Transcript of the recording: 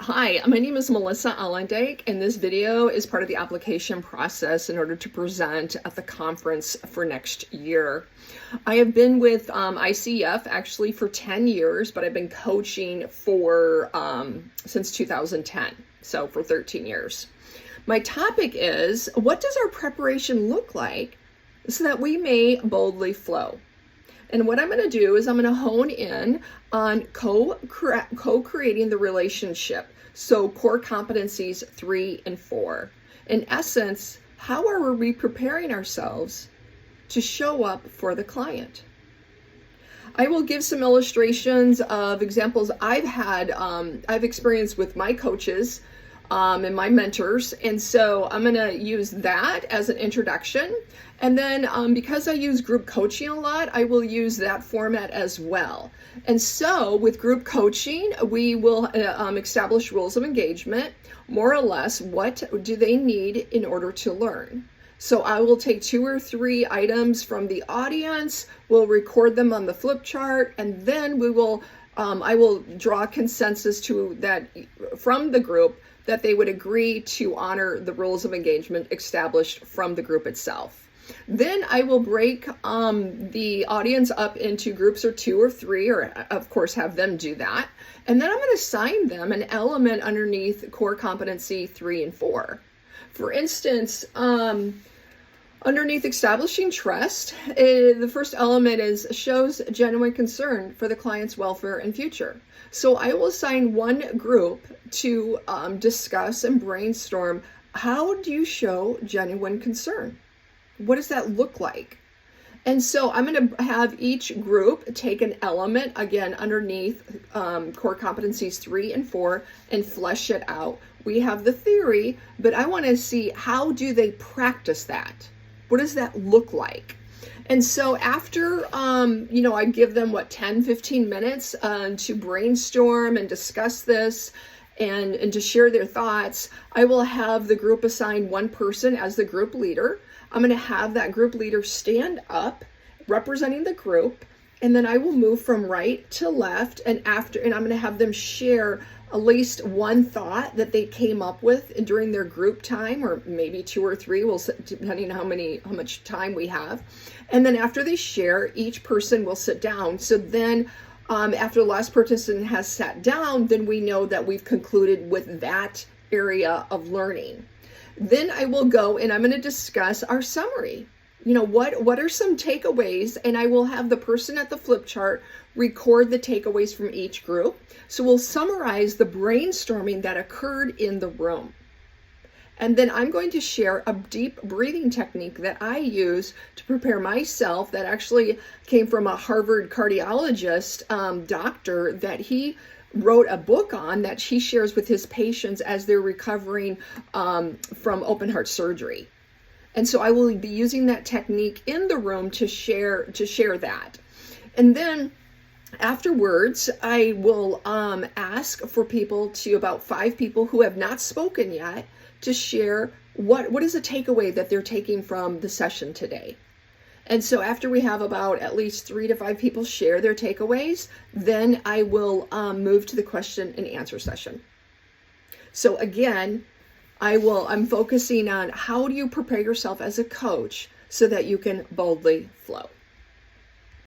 Hi, my name is Melissa Allendijk, and this video is part of the application process in order to present at the conference for next year. I have been with ICF actually for 10 years, but I've been coaching for since 2010, so for 13 years. My topic is, what does our preparation look like so that we may boldly flow? And what I'm going to do is I'm going to hone in on co-creating the relationship. So core competencies 3 and 4. In essence, how are we preparing ourselves to show up for the client? I will give some illustrations of examples I've experienced with my coaches and my mentors. And so I'm going to use that as an introduction. And then because I use group coaching a lot, I will use that format as well. And so with group coaching, we will establish rules of engagement, more or less, what do they need in order to learn? So I will take 2 or 3 items from the audience, we'll record them on the flip chart, and then I will draw consensus to that from the group that they would agree to honor the rules of engagement established from the group itself. Then I will break the audience up into groups of 2 or 3, or of course have them do that. And then I'm going to assign them an element underneath core competency 3 and 4. For instance, underneath establishing trust, the first element shows genuine concern for the client's welfare and future. So I will assign one group to discuss and brainstorm, how do you show genuine concern? What does that look like? And so I'm going to have each group take an element, again, underneath core competencies 3 and 4 and flesh it out. We have the theory, but I want to see, how do they practice that? What does that look like? And so after, I give them 10, 15 minutes to brainstorm and discuss this and to share their thoughts, I will have the group assign one person as the group leader. I'm going to have that group leader stand up representing the group, and then I will move from right to left, and I'm going to have them share at least one thought that they came up with during their group time, or maybe 2 or 3, depending on how much time we have. And then after they share, each person will sit down. So then after the last person has sat down, then we know that we've concluded with that area of learning. Then I will go and I'm going to discuss our summary. What are some takeaways? And I will have the person at the flip chart record the takeaways from each group. So we'll summarize the brainstorming that occurred in the room. And then I'm going to share a deep breathing technique that I use to prepare myself, that actually came from a Harvard cardiologist, doctor, that he wrote a book on, that he shares with his patients as they're recovering from open heart surgery. And so I will be using that technique in the room to share that. And then afterwards, I will ask for about 5 people who have not spoken yet to share what is a takeaway that they're taking from the session today. And so after we have about at least 3 to 5 people share their takeaways, then I will move to the question and answer session. So again, I'm focusing on, how do you prepare yourself as a coach so that you can boldly flow?